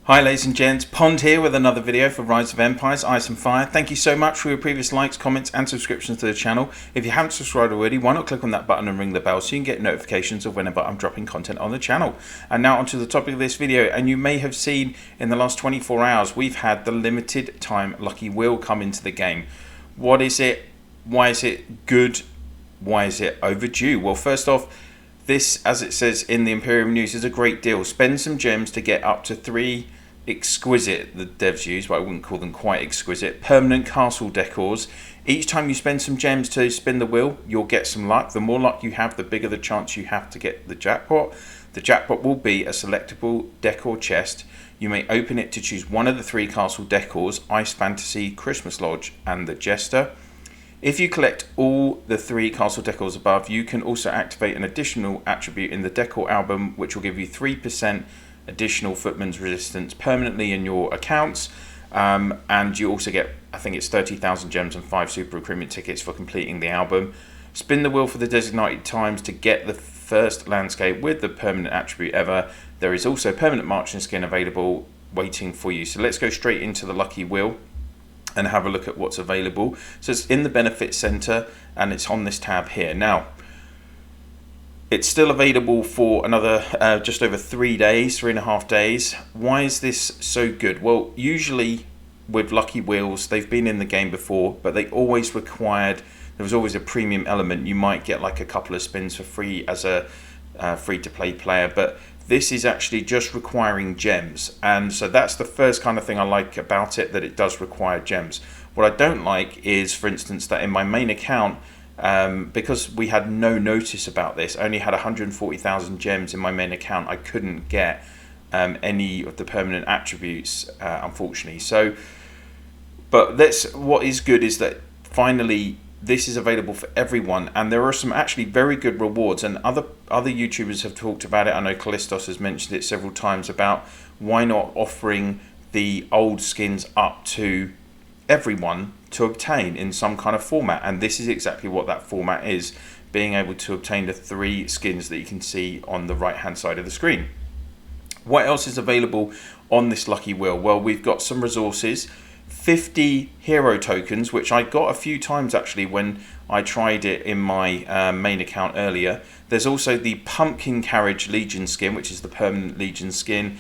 Hi ladies and gents, Pond here with another video for Rise of Empires, Ice and Fire. Thank you so much for your previous likes, comments and subscriptions to the channel. If you haven't subscribed already, why not click on that button and ring the bell so you can get notifications of whenever I'm dropping content on the channel. And now onto the topic of this video, and you may have seen in the last 24 hours we've had the limited time Lucky Wheel come into the game. What is it? Why is it good? Why is it overdue? Well, first off, this, as it says in the Imperium News, is a great deal. Spend some gems to get up to 3 exquisite, the devs use, but I wouldn't call them quite exquisite, permanent castle decors. Each time you spend some gems to spin the wheel, you'll get some luck. The more luck you have, the bigger the chance you have to get the jackpot. The jackpot will be a selectable decor chest. You may open it to choose one of the 3 castle decors: Ice Fantasy, Christmas Lodge and the Jester. If you collect all the 3 castle decors above, you can also activate an additional attribute in the decor album, which will give you 3% additional footman's resistance permanently in your accounts, and you also get, I think it's 30,000 gems and 5 super recruitment tickets for completing the album. Spin the wheel for the designated times to get the first landscape with the permanent attribute ever. There is also permanent marching skin available waiting for you. So let's go straight into the Lucky Wheel and have a look at what's available. So it's in the benefit center and it's on this tab here. Now, it's still available for another just over 3.5 days. Why is this so good? Well, usually with Lucky Wheels, they've been in the game before, but they always required, there was always a premium element. You might get like a couple of spins for free as a free-to-play player, but this is actually just requiring gems. And so that's the first kind of thing I like about it, that it does require gems. What I don't like is, for instance, that in my main account, because we had no notice about this, I only had 140,000 gems in my main account. I couldn't get any of the permanent attributes, unfortunately. So, but what is good is that finally this is available for everyone, and there are some actually very good rewards, and other YouTubers have talked about it. I know Callistos has mentioned it several times about why not offering the old skins up to everyone to obtain in some kind of format, and this is exactly what that format is, being able to obtain the 3 skins that you can see on the right hand side of the screen. What else is available on this Lucky Wheel? Well, we've got some resources, 50 hero tokens, which I got a few times actually when I tried it in my main account earlier. There's also the Pumpkin Carriage Legion skin, which is the permanent Legion skin.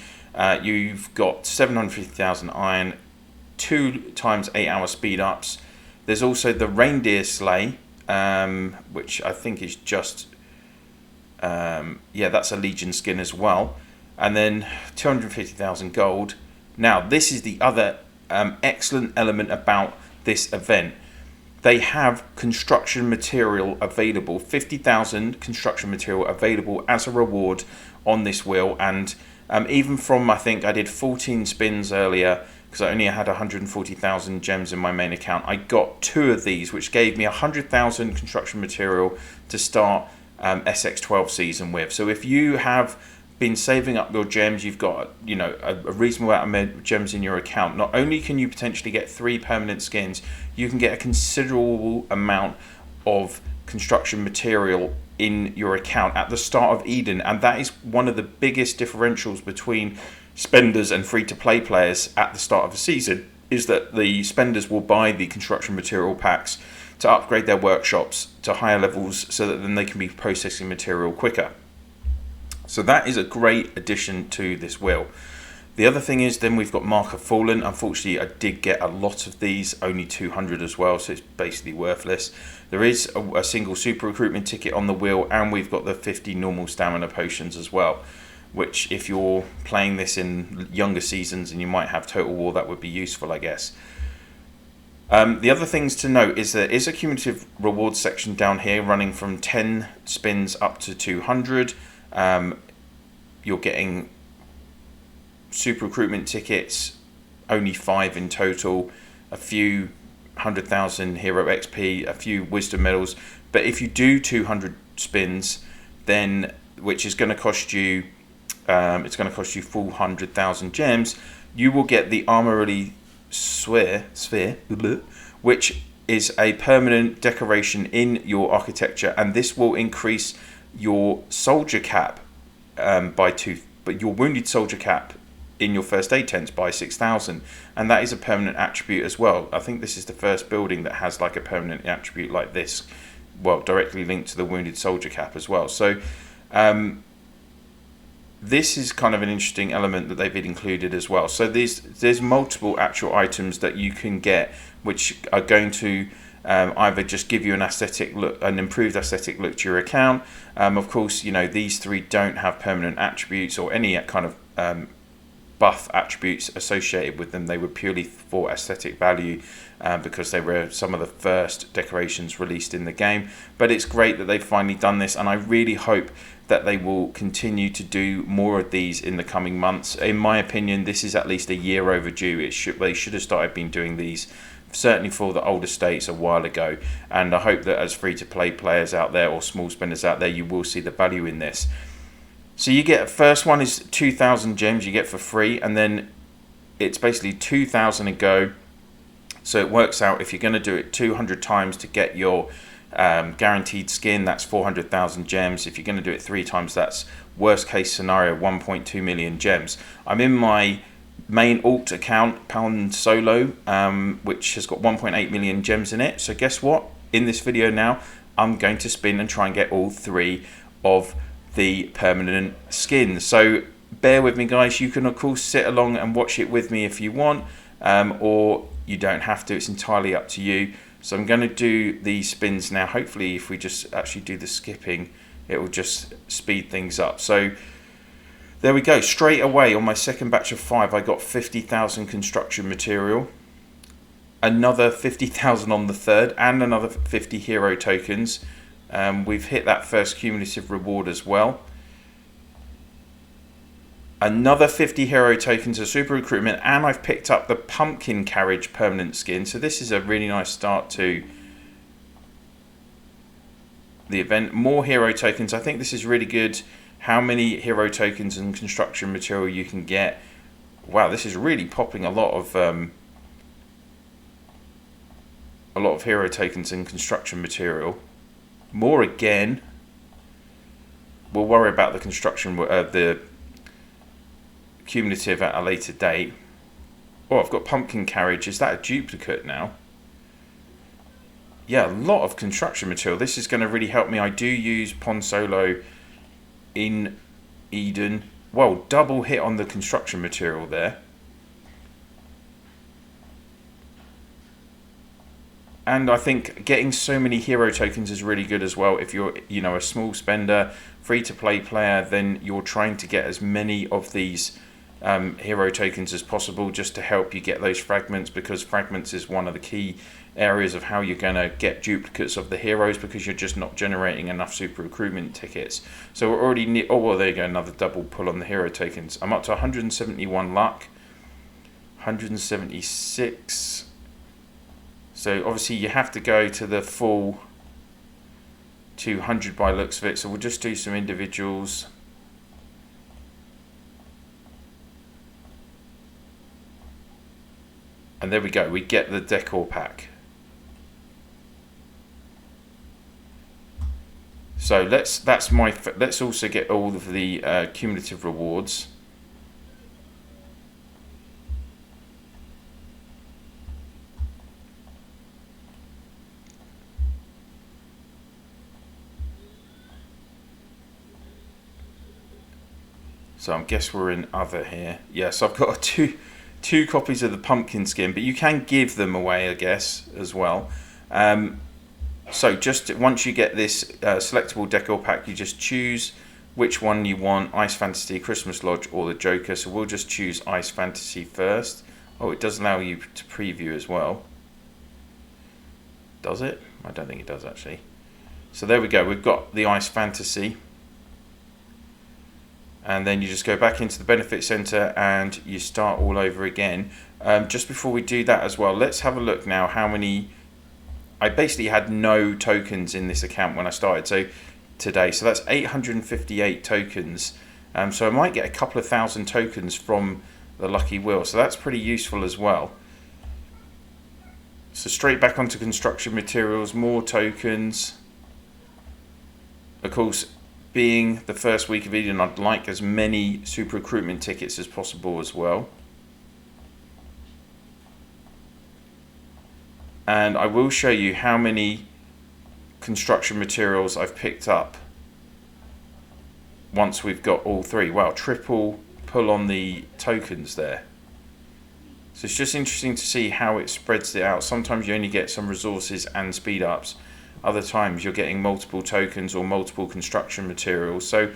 You've got 750,000 iron, 2 times 8 hour speed ups. There's also the Reindeer Sleigh, which I think is just yeah, that's a Legion skin as well, and then 250,000 gold. Now this is the other excellent element about this event. They have construction material available, 50,000 construction material available as a reward on this wheel. And even from, I think I did 14 spins earlier, because I only had 140,000 gems in my main account, I got 2 of these, which gave me 100,000 construction material to start SX12 season with. So if you have been saving up your gems, you've got, you know, a reasonable amount of gems in your account, not only can you potentially get 3 permanent skins, you can get a considerable amount of construction material in your account at the start of Eden. And that is one of the biggest differentials between spenders and free-to-play players at the start of a season, is that the spenders will buy the construction material packs to upgrade their workshops to higher levels, so that then they can be processing material quicker. So that is a great addition to this wheel. The other thing is, then we've got Mark of Fallen. Unfortunately, I did get a lot of these, only 200 as well, so it's basically worthless. There is a single super recruitment ticket on the wheel, and we've got the 50 normal stamina potions as well, which if you're playing this in younger seasons and you might have Total War, that would be useful, I guess. The other things to note is there is a cumulative rewards section down here running from 10 spins up to 200. You're getting super recruitment tickets, only 5 in total, a few 100,000 hero XP, a few wisdom medals. But if you do 200 spins, then, which is going to cost you, it's going to cost you 400,000 gems, you will get the Armory Sphere, which is a permanent decoration in your architecture, and this will increase your soldier cap by 2, but your wounded soldier cap in your first aid tents by 6,000, and that is a permanent attribute as well. I think this is the first building that has like a permanent attribute like this, well, directly linked to the wounded soldier cap as well. So this is kind of an interesting element that they've included as well. So there's multiple actual items that you can get which are going to either just give you an aesthetic look, an improved aesthetic look to your account. Of course, you know, these three don't have permanent attributes or any kind of buff attributes associated with them. They were purely for aesthetic value because they were some of the first decorations released in the game. But it's great that they've finally done this, and I really hope that they will continue to do more of these in the coming months. In my opinion, this is at least a year overdue. They should have started been doing these certainly for the older states a while ago, and I hope that as free-to-play players out there or small spenders out there, you will see the value in this. So you get, first one is 2,000 gems you get for free, and then it's basically 2,000 a go. So it works out, if you're going to do it 200 times to get your guaranteed skin, that's 400,000 gems. If you're going to do it 3 times, that's worst case scenario 1.2 million gems. I'm in my main alt account, Pound Solo, which has got 1.8 million gems in it. So guess what? In this video now, I'm going to spin and try and get all 3 of the permanent skins. So bear with me, guys. You can of course sit along and watch it with me if you want, or you don't have to. It's entirely up to you. So I'm going to do these spins now. Hopefully if we just actually do the skipping, it will just speed things up. So there we go. Straight away on my second batch of 5, I got 50,000 construction material, another 50,000 on the third, and another 50 hero tokens. We've hit that first cumulative reward as well. Another 50 hero tokens, a super recruitment, and I've picked up the pumpkin carriage permanent skin. So this is a really nice start to the event. More hero tokens. I think this is really good. How many hero tokens and construction material you can get. Wow, this is really popping a lot of hero tokens and construction material. More again. We'll worry about the construction, the cumulative at a later date. Oh, I've got pumpkin carriage. Is that a duplicate now? Yeah, a lot of construction material. This is going to really help me. I do use Pond Solo in Eden. Well, double hit on the construction material there. And I think getting so many hero tokens is really good as well. If you're, you know, a small spender, free-to-play player, then you're trying to get as many of these hero tokens as possible just to help you get those fragments, because fragments is one of the key areas of how you're going to get duplicates of the heroes, because you're just not generating enough super recruitment tickets. So we're already oh well, there you go, another double pull on the hero tokens. I'm up to 171 luck, 176. So obviously you have to go to the full 200 by looks of it. So we'll just do some individuals. And there we go, we get the decor pack. So let's also get all of the cumulative rewards. So I guess we're in other here. Yes, I've got two copies of the pumpkin skin, but you can give them away, I guess, as well. So just once you get this selectable decor pack, you just choose which one you want, Ice Fantasy, Christmas Lodge, or the Joker. So we'll just choose Ice Fantasy first. Oh, it does allow you to preview as well. Does it? I don't think it does actually. So there we go, we've got the Ice Fantasy. And then you just go back into the benefit center and you start all over again. Just before we do that as well, let's have a look now how many. I basically had no tokens in this account when I started today, so that's 858 tokens. So I might get a couple of thousand tokens from the lucky wheel, so that's pretty useful as well. So straight back onto construction materials, more tokens. Of course, being the first week of Eden, I'd like as many super recruitment tickets as possible as well. And I will show you how many construction materials I've picked up once we've got all three. Wow, triple pull on the tokens there. So it's just interesting to see how it spreads it out. Sometimes you only get some resources and speed ups. Other times you're getting multiple tokens or multiple construction materials. So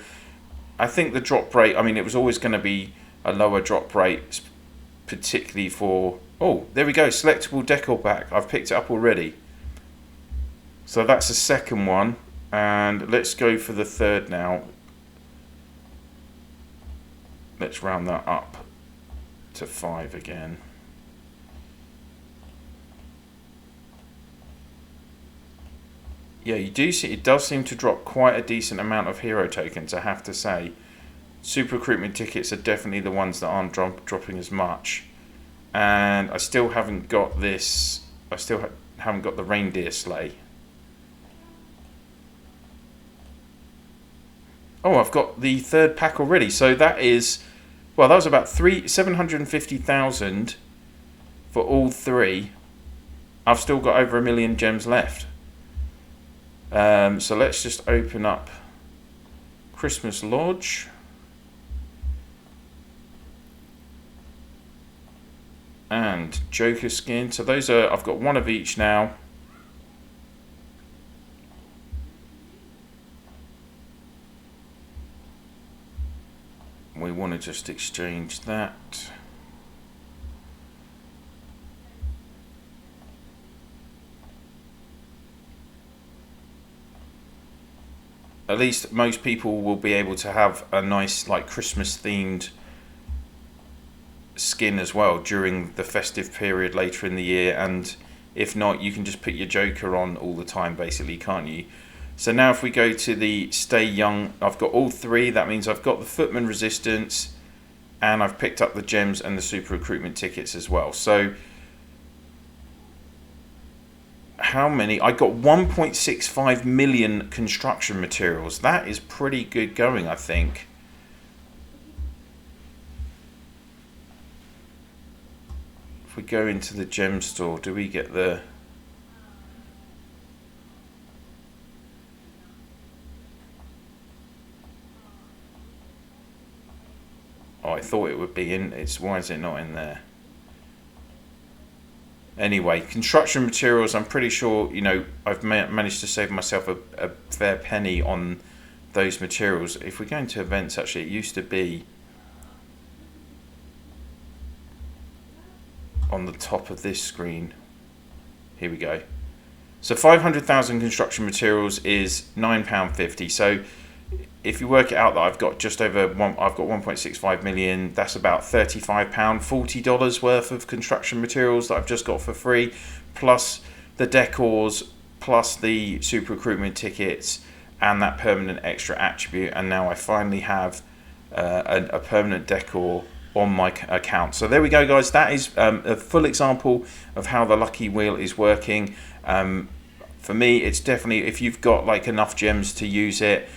I think the drop rate, I mean, it was always going to be a lower drop rate, particularly for, oh, there we go, selectable decor pack. I've picked it up already. So that's the second one. And let's go for the third now. Let's round that up to 5 again. Yeah, you do see it does seem to drop quite a decent amount of hero tokens, I have to say. Super recruitment tickets are definitely the ones that aren't dropping as much. And I still haven't got this, I still haven't got the reindeer sleigh. Oh, I've got the third pack already. So that is, well, that was about 750,000 for all three. I've still got over 1 million gems left. So let's just open up Christmas Lodge. And Joker skin. So those are, I've got one of each now. We want to just exchange that. At least most people will be able to have a nice like Christmas themed skin as well during the festive period later in the year, and if not, you can just put your Joker on all the time basically, can't you? So now if we go to the Stay Young, I've got all three. That means I've got the Footman Resistance and I've picked up the gems and the super recruitment tickets as well. So how many? I got 1.65 million construction materials. That is pretty good going, I think. If we go into the gem store, do we get the... Oh, I thought it would be in. Why is it not in there? Anyway, construction materials, I'm pretty sure, you know, I've managed to save myself a fair penny on those materials. If we go into events, actually, it used to be on the top of this screen. Here we go. So 500,000 construction materials is £9.50. So if you work it out that I've got just over I've got 1.65 million, that's about £35, $40 worth of construction materials that I've just got for free, plus the decors, plus the super recruitment tickets, and that permanent extra attribute. And now I finally have a permanent decor on my account. So there we go, guys. That is a full example of how the lucky wheel is working. For me, it's definitely, if you've got like enough gems to use it,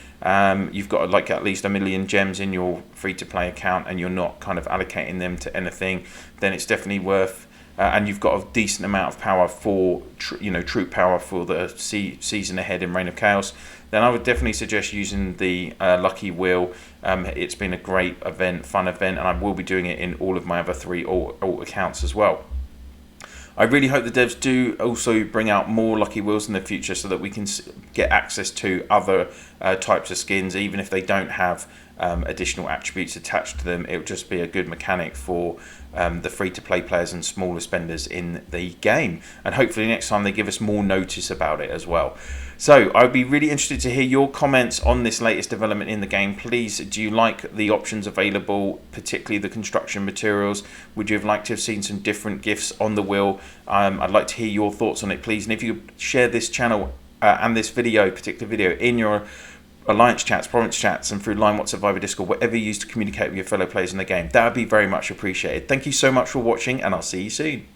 you've got like at least 1 million gems in your free-to-play account and you're not kind of allocating them to anything, then it's definitely worth, and you've got a decent amount of power for troop power for the season ahead in Reign of Chaos, then I would definitely suggest using the lucky wheel. It's been a great event, fun event, and I will be doing it in all of my other 3 alt accounts as well. I really hope the devs do also bring out more lucky wheels in the future so that we can get access to other types of skins, even if they don't have additional attributes attached to them. It would just be a good mechanic for the free-to-play players and smaller spenders in the game. And hopefully next time they give us more notice about it as well. So I'd be really interested to hear your comments on this latest development in the game. Please, do you like the options available, particularly the construction materials? Would you have liked to have seen some different gifts on the wheel? I'd like to hear your thoughts on it, please. And if you could share this channel and this particular video in your Alliance chats, Province chats, and through Line, WhatsApp, Viber, Discord, whatever you use to communicate with your fellow players in the game, that would be very much appreciated. Thank you so much for watching, and I'll see you soon.